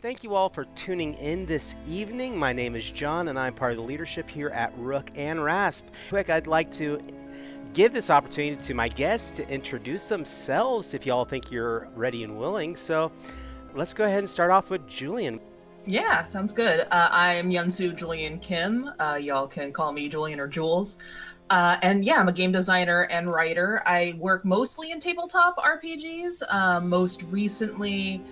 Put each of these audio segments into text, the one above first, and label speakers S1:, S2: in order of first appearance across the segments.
S1: Thank you all for tuning in this evening. My name is John, and I'm part of the leadership here at Rook and Rasp. Quick, I'd like to give this opportunity to my guests to introduce themselves if y'all think you're ready and willing. So let's go ahead and start off with Julian.
S2: Yeah, sounds good. I'm Yeonsoo Julian Kim. Y'all can call me Julian or Jules. And yeah, I'm a game designer and writer. I work mostly in tabletop RPGs. Most recently,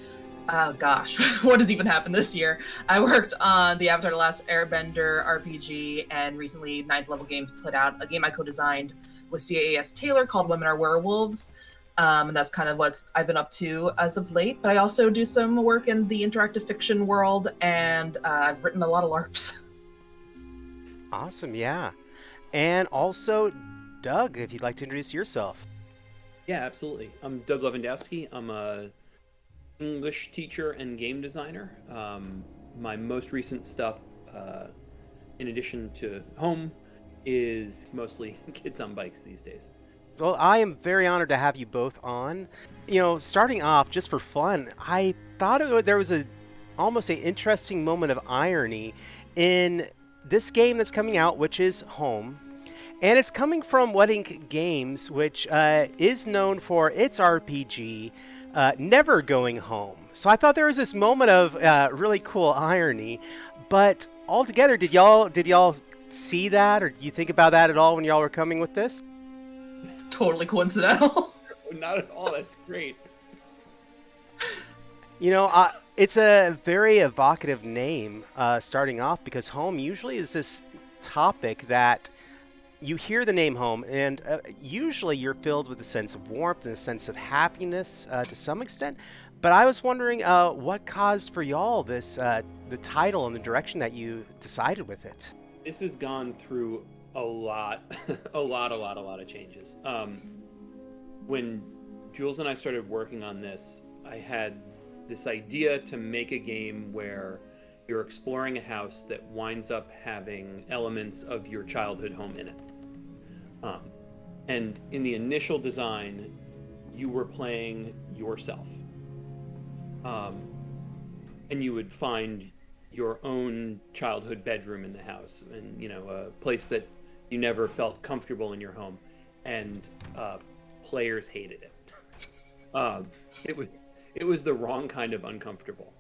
S2: what has even happened this year? I worked on the Avatar: The Last Airbender RPG, and recently Ninth Level Games put out a game I co-designed with CAS Taylor called Women Are Werewolves. And that's kind of what I've been up to as of late. But I also do some work in the interactive fiction world, and I've written a lot of LARPs.
S1: Awesome, yeah. And also, Doug, if you'd like to introduce yourself.
S3: Yeah, absolutely. I'm Doug Levandowski. I'm a English teacher and game designer. My most recent stuff, in addition to home, is mostly kids on bikes these days.
S1: Well, I am very honored to have you both on. Starting off, just for fun, I thought there was almost an interesting moment of irony in this game that's coming out, which is Home. And it's coming from Wedding Games, which is known for its RPG, Never Going Home. So I thought there was this moment of really cool irony. But altogether, did y'all see that, or did you think about that at all when y'all were coming with this?
S2: It's totally coincidental.
S3: Not at all. That's great.
S1: It's a very evocative name starting off, because home usually is this topic that you hear the name home, and usually you're filled with a sense of warmth and a sense of happiness to some extent. But I was wondering what caused for y'all this the title and the direction that you decided with it.
S3: This has gone through a lot of changes. When Jules and I started working on this, I had this idea to make a game where you're exploring a house that winds up having elements of your childhood home in it. And in the initial design, you were playing yourself. And you would find your own childhood bedroom in the house, and a place that you never felt comfortable in your home, and players hated it. It was the wrong kind of uncomfortable.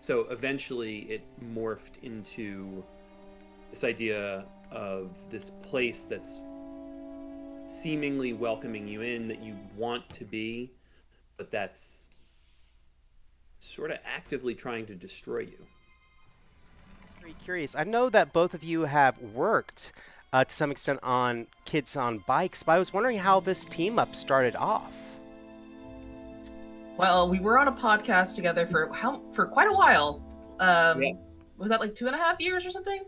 S3: So eventually it morphed into this idea of this place that's seemingly welcoming you in, that you want to be, but that's sort of actively trying to destroy you.
S1: Very curious. I know that both of you have worked to some extent on Kids on Bikes, but I was wondering how this team up started off.
S2: Well, we were on a podcast together for quite a while.
S3: Yeah.
S2: Was that like 2.5 years or something?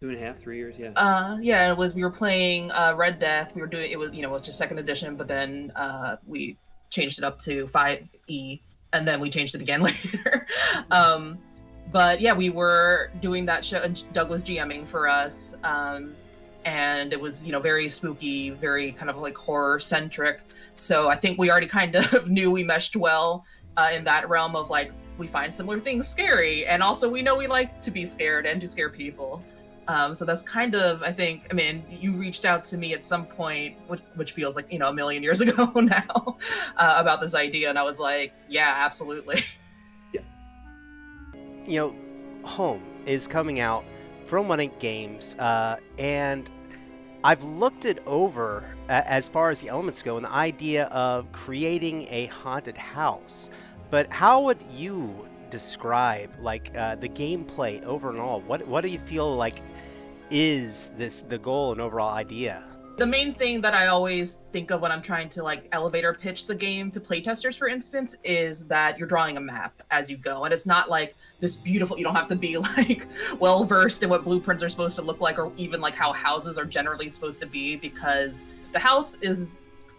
S3: 2.5, 3 years, yeah.
S2: Yeah, we were playing Red Death. We were doing it was just second edition, but then we changed it up to 5e, and then we changed it again later. But yeah, we were doing that show, and Doug was GMing for us. And it was, very spooky, very kind of like horror centric. So I think we already kind of knew we meshed well in that realm of like, we find similar things scary. And also we know we like to be scared and to scare people. So that's kind of, you reached out to me at some point, which feels like, a million years ago now, about this idea. And I was like, yeah, absolutely.
S3: Yeah.
S1: Home is coming out from Wedding Games, and I've looked it over as far as the elements go, and the idea of creating a haunted house. But how would you describe the gameplay over and all? What do you feel like is the goal and overall idea?
S2: The main thing that I always think of when I'm trying to elevator pitch the game to playtesters, for instance, is that you're drawing a map as you go. And it's not like this beautiful, you don't have to be well versed in what blueprints are supposed to look like, or even how houses are generally supposed to be, because the house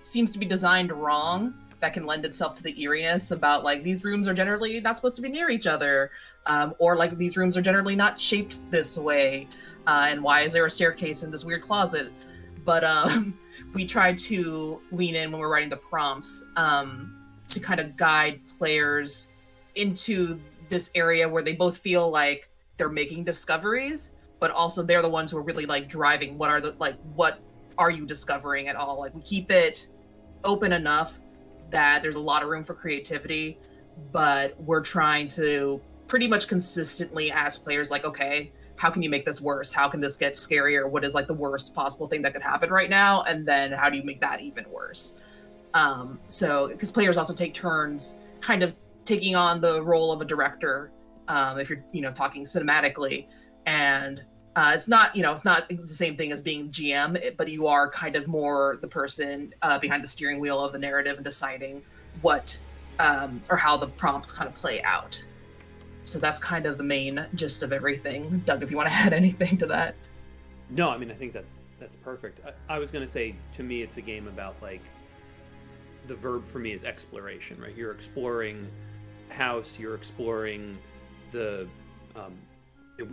S2: seems to be designed wrong. That can lend itself to the eeriness about these rooms are generally not supposed to be near each other, or these rooms are generally not shaped this way, and why is there a staircase in this weird closet? But we tried to lean in when we're writing the prompts to kind of guide players into this area where they both feel like they're making discoveries, but also they're the ones who are really like driving what are you discovering at all. Like we keep it open enough that there's a lot of room for creativity, but we're trying to pretty much consistently ask players like, okay, how can you make this worse? How can this get scarier? What is like the worst possible thing that could happen right now? And then how do you make that even worse? So because players also take turns kind of taking on the role of a director, if you're talking cinematically, and it's not the same thing as being GM, but you are kind of more the person behind the steering wheel of the narrative and deciding what or how the prompts kind of play out. So that's kind of the main gist of everything. Doug, if you want to add anything to that.
S3: No, I mean, I think that's perfect. I was going to say, to me, it's a game about, like, the verb for me is exploration, right? You're exploring the house, you're exploring the,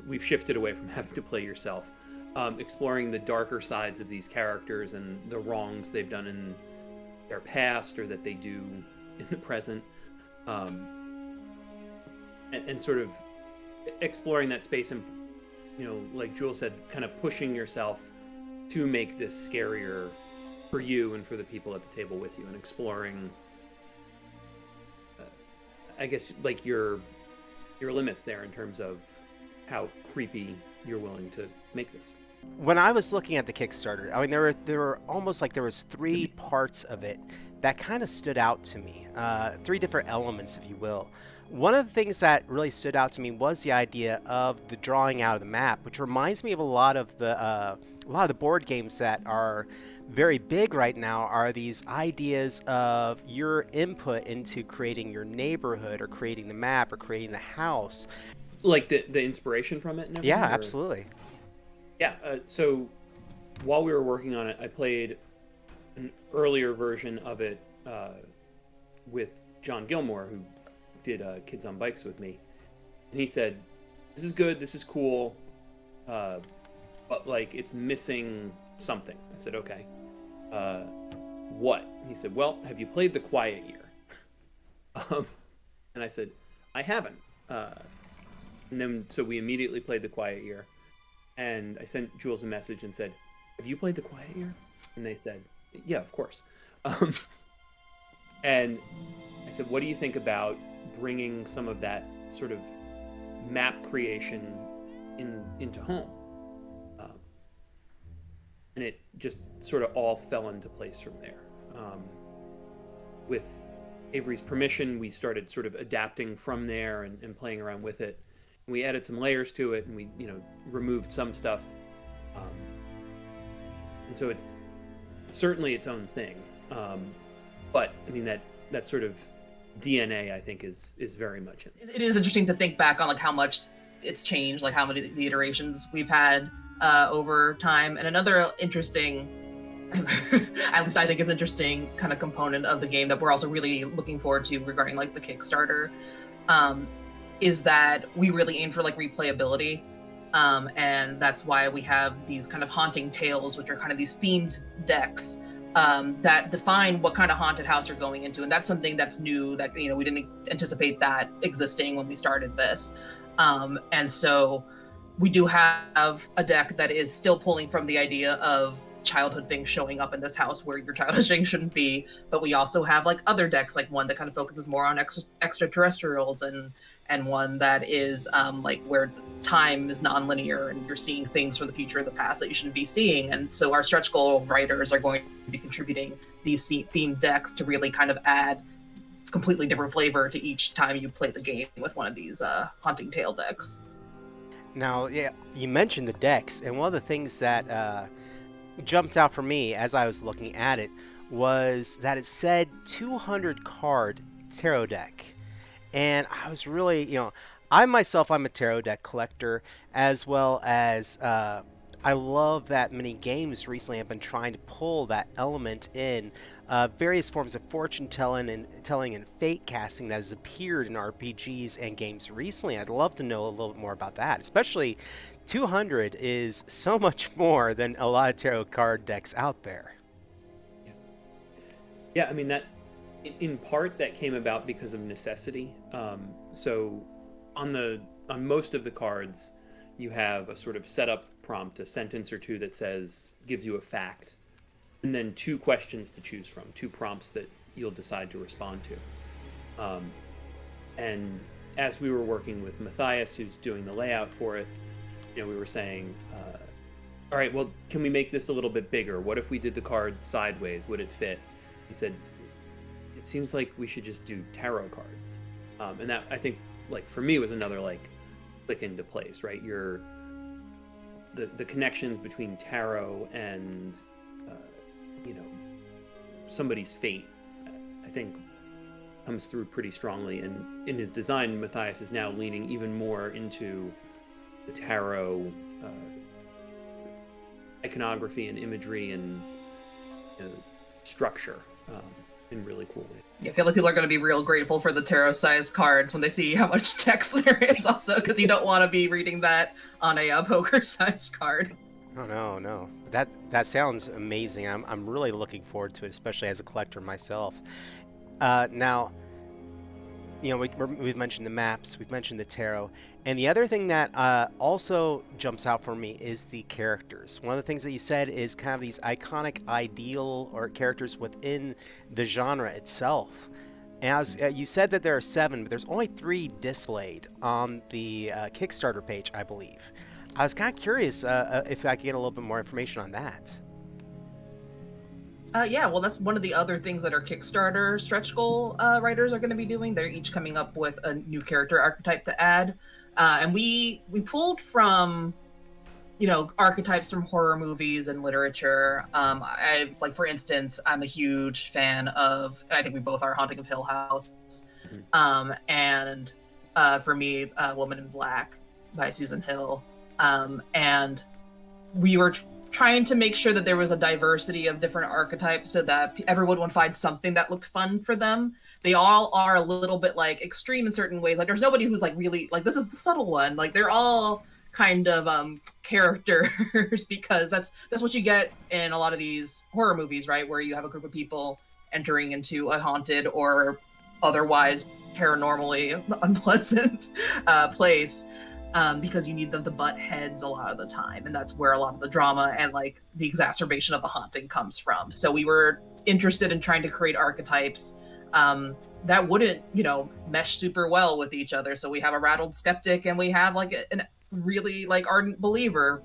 S3: we've shifted away from having to play yourself, exploring the darker sides of these characters and the wrongs they've done in their past or that they do in the present. And sort of exploring that space and, like Jules said, kind of pushing yourself to make this scarier for you and for the people at the table with you, and exploring, I guess, like your limits there in terms of how creepy you're willing to make this.
S1: When I was looking at the Kickstarter, I mean, there were almost like there was 3 parts of it that kind of stood out to me, 3 different elements, if you will. One of the things that really stood out to me was the idea of the drawing out of the map, which reminds me of a lot of the board games that are very big right now. Are these ideas of your input into creating your neighborhood or creating the map or creating the house,
S3: like the inspiration from it and everything?
S1: Yeah, absolutely.
S3: Yeah, so while we were working on it, I played an earlier version of it with John Gilmore, who did Kids on Bikes with me, and he said, "This is good, this is cool, but like it's missing something." I said, "Okay, what?" He said, "Well, have you played The Quiet Year?" And I said, "I haven't." And then so we immediately played The Quiet Year, and I sent Jules a message and said, "Have you played The Quiet Year?" And they said, "Yeah, of course." And I said, "What do you think about bringing some of that sort of map creation into home?" And it just sort of all fell into place from there. With Avery's permission, we started sort of adapting from there and playing around with it. We added some layers to it, and we removed some stuff. And so it's certainly its own thing. But I mean, that sort of DNA, I think, is very much in it.
S2: It is interesting to think back on like how much it's changed, like how many the iterations we've had over time. And another interesting, at least I think it's interesting, kind of component of the game that we're also really looking forward to regarding like the Kickstarter, is that we really aim for like replayability. And that's why we have these kind of haunting tales, which are kind of these themed decks that define what kind of haunted house you're going into. And that's something that's new that, we didn't anticipate that existing when we started this. And so we do have a deck that is still pulling from the idea of childhood things showing up in this house where your childhood thing shouldn't be. But we also have like other decks, like one that kind of focuses more on extraterrestrials and one that is like where time is non-linear and you're seeing things from the future or the past that you shouldn't be seeing. And so our stretch goal writers are going to be contributing these themed decks to really kind of add completely different flavor to each time you play the game with one of these haunting tale decks.
S1: Now, yeah, you mentioned the decks, and one of the things that jumped out for me as I was looking at it was that it said 200 card tarot deck. And I was really, I'm a tarot deck collector, as well as I love that many games recently have been trying to pull that element in. Various forms of fortune telling and fate casting that has appeared in RPGs and games recently. I'd love to know a little bit more about that. Especially 200 is so much more than a lot of tarot card decks out there.
S3: Yeah, I mean, that in part that came about because of necessity. So on most of the cards, you have a sort of setup prompt, a sentence or two that gives you a fact, and then 2 questions to choose from, 2 prompts that you'll decide to respond to. And as we were working with Matthias, who's doing the layout for it, we were saying, all right, well, can we make this a little bit bigger? What if we did the cards sideways? Would it fit? He said, it seems like we should just do tarot cards. And that, I think, like, for me, was another, like, click into place, right? The connections between tarot and, somebody's fate, I think, comes through pretty strongly. And in his design, Matthias is now leaning even more into the tarot iconography and imagery and structure in really cool ways.
S2: Yeah, I feel like people are going to be real grateful for the tarot-sized cards when they see how much text there is also, because you don't want to be reading that on a poker-sized card.
S1: Oh, no. That sounds amazing. I'm really looking forward to it, especially as a collector myself. Now, we've mentioned the maps, we've mentioned the tarot, and the other thing that also jumps out for me is the characters. One of the things that you said is kind of these iconic ideal or characters within the genre itself. And as you said that there are 7, but there's only 3 displayed on the Kickstarter page, I believe. I was kind of curious if I could get a little bit more information on that.
S2: Yeah, well, that's one of the other things that our Kickstarter stretch goal writers are going to be doing. They're each coming up with a new character archetype to add. And we pulled from, archetypes from horror movies and literature. Like, for instance, I'm a huge fan of, I think we both are, Haunting of Hill House. And for me, Woman in Black by Susan Hill. And we were trying to make sure that there was a diversity of different archetypes so that everyone would find something that looked fun for them. They all are a little bit like extreme in certain ways. Like, there's nobody who's like really like, this is the subtle one. Like, they're all kind of characters because that's what you get in a lot of these horror movies, right? Where you have a group of people entering into a haunted or otherwise paranormally unpleasant place. Because you need them to butt heads a lot of the time. And that's where a lot of the drama and like the exacerbation of the haunting comes from. So we were interested in trying to create archetypes that wouldn't, mesh super well with each other. So we have a rattled skeptic and we have like a really like ardent believer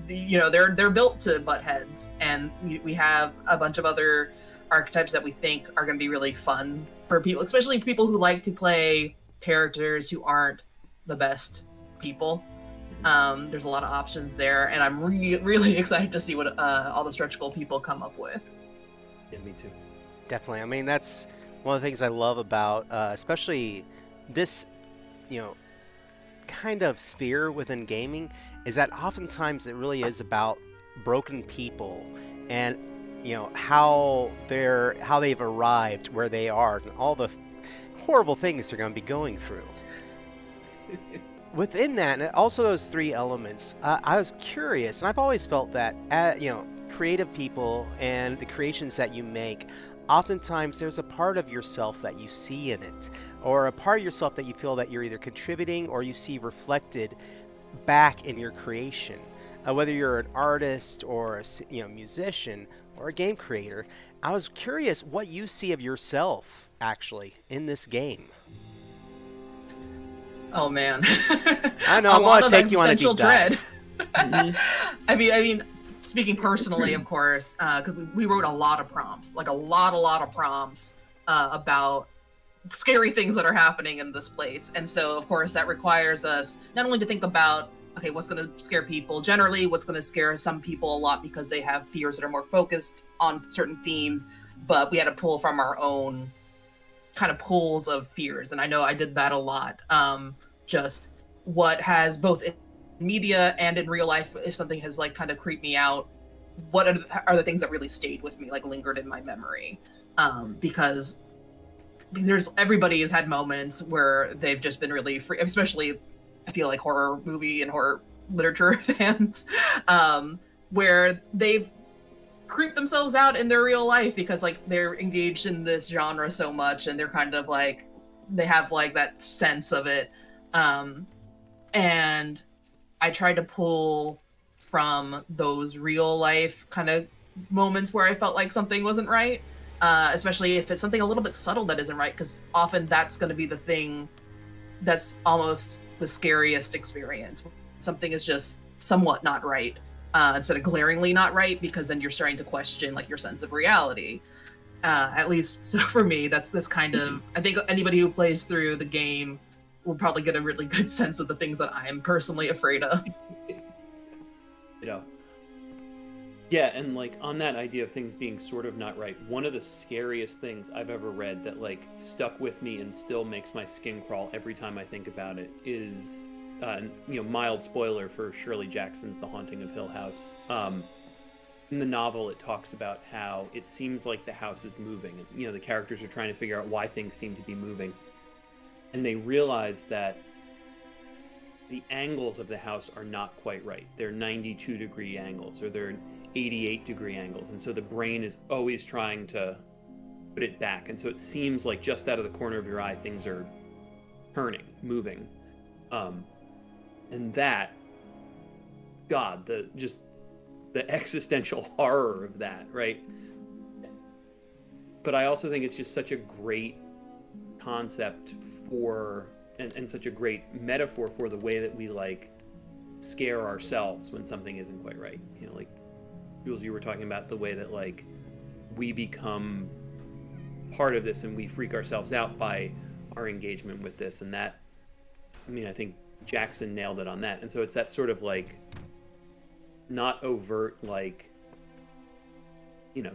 S2: they're built to butt heads. And we have a bunch of other archetypes that we think are going to be really fun for people, especially people who like to play characters who aren't the best people. There's a lot of options there, and I'm really excited to see what all the stretch goal people come up with.
S3: Yeah, me too.
S1: Definitely. I mean, that's one of the things I love about especially this, kind of sphere within gaming, is that oftentimes it really is about broken people and how they've arrived where they are and all the horrible things they're going to be going through. Within that, and also those 3 elements, I was curious, and I've always felt that, creative people and the creations that you make, oftentimes there's a part of yourself that you see in it, or a part of yourself that you feel that you're either contributing or you see reflected back in your creation. Whether you're an artist or a musician or a game creator, I was curious what you see of yourself, actually, in this game.
S2: Oh man,
S1: I know. I want to take you on a deep dive.
S2: I mean, speaking personally, of course, because we wrote a lot of prompts, like a lot of prompts about scary things that are happening in this place, and so of course that requires us not only to think about, okay, what's going to scare people generally, what's going to scare some people a lot because they have fears that are more focused on certain themes, but we had to pull from our own kind of pools of fears. And I know I did that a lot. Just what has both in media and in real life, if something has like kind of creeped me out, what are the things that really stayed with me, like lingered in my memory? Because everybody has had moments where they've just been really free, especially I feel like horror movie and horror literature fans, where they've creep themselves out in their real life because like they're engaged in this genre so much and they're kind of like they have like that sense of it, And I tried to pull from those real life kind of moments where I felt like something wasn't right, especially if it's something a little bit subtle that isn't right, because often that's going to be the thing that's almost the scariest experience. Something is just somewhat not right, instead of glaringly not right, because then you're starting to question like your sense of reality. At least so for me, that's this kind of, I think anybody who plays through the game will probably get a really good sense of the things that I'm personally afraid of.
S3: You know, yeah, and like on that idea of things being sort of not right, one of the scariest things I've ever read that like stuck with me and still makes my skin crawl every time I think about it is, mild spoiler for Shirley Jackson's The Haunting of Hill House. In the novel, it talks about how it seems like the house is moving. And, the characters are trying to figure out why things seem to be moving. And they realize that the angles of the house are not quite right. They're 92-degree angles, or they're 88-degree angles. And so the brain is always trying to put it back. And so it seems like just out of the corner of your eye, things are turning, moving. And that, God, the existential horror of that, right? But I also think it's just such a great concept for, and such a great metaphor for the way that we like scare ourselves when something isn't quite right. Like Jules, you were talking about the way that like we become part of this and we freak ourselves out by our engagement with this, and that, I think Jackson nailed it on that. And so it's that sort of like not overt, like,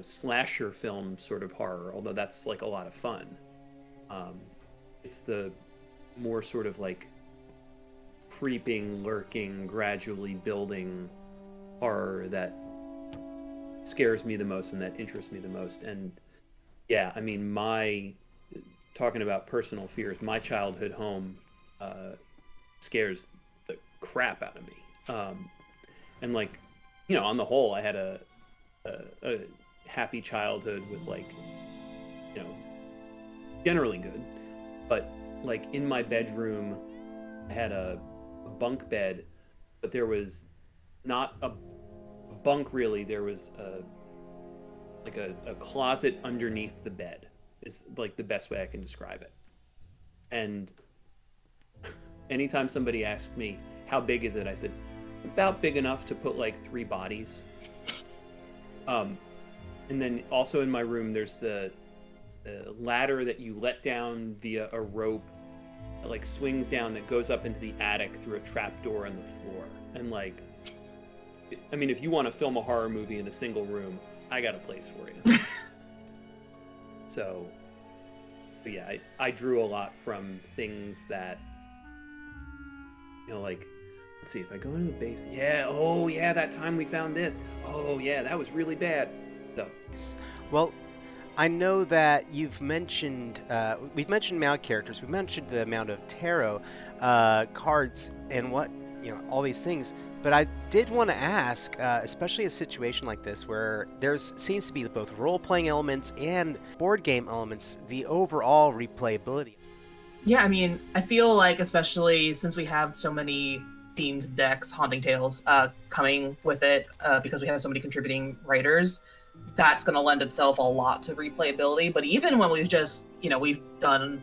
S3: slasher film sort of horror, although that's like a lot of fun. It's the more sort of like creeping, lurking, gradually building horror that scares me the most and that interests me the most. And yeah, talking about personal fears, my childhood home scares the crap out of me. And like, on the whole, I had a happy childhood with like, generally good. But like in my bedroom, I had a bunk bed, but there was not a bunk really. There was a closet underneath the bed is like the best way I can describe it. And anytime somebody asked me, how big is it? I said, about big enough to put like 3 bodies. And then also in my room, there's the ladder that you let down via a rope that like swings down, that goes up into the attic through a trap door in the floor. And like, if you want to film a horror movie in a single room, I got a place for you. So yeah, I drew a lot from things that, like, let's see, if I go into the base, that time we found this. Oh yeah, that was really bad. So,
S1: well, I know that you've mentioned, we've mentioned amount of characters, we've mentioned the amount of tarot cards and all these things. But I did want to ask, especially a situation like this where seems to be both role-playing elements and board game elements, the overall replayability.
S2: Yeah, I feel like, especially since we have so many themed decks, Haunting Tales, coming with it, because we have so many contributing writers, that's going to lend itself a lot to replayability. But even when we've just, we've done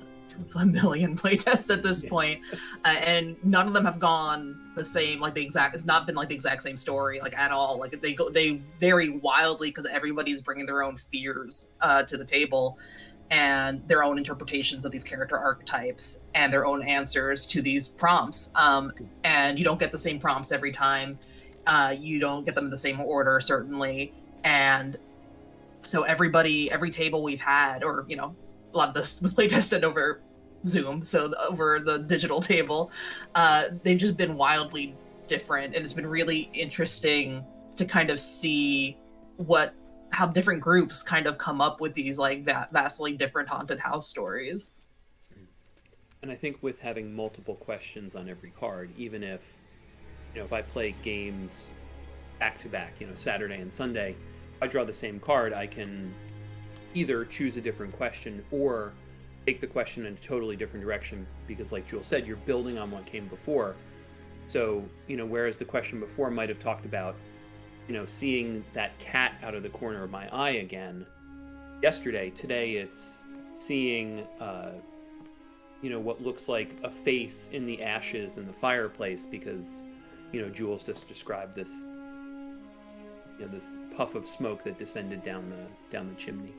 S2: a million playtests at this point, and none of them have gone the same, like it's not been like the exact same story, like at all. Like they vary wildly because everybody's bringing their own fears to the table, and their own interpretations of these character archetypes and their own answers to these prompts. And you don't get the same prompts every time. You don't get them in the same order, certainly. And so every table we've had, or, a lot of this was play tested over Zoom, so over the digital table, they've just been wildly different. And it's been really interesting to kind of see how different groups kind of come up with these like vastly different haunted house stories.
S3: And I think with having multiple questions on every card, even if, if I play games back to back, Saturday and Sunday, if I draw the same card, I can either choose a different question or take the question in a totally different direction because, like Jules said, you're building on what came before. So, whereas the question before might have talked about, seeing that cat out of the corner of my eye again yesterday, today it's seeing, what looks like a face in the ashes in the fireplace because, Jules just described this, this puff of smoke that descended down the chimney.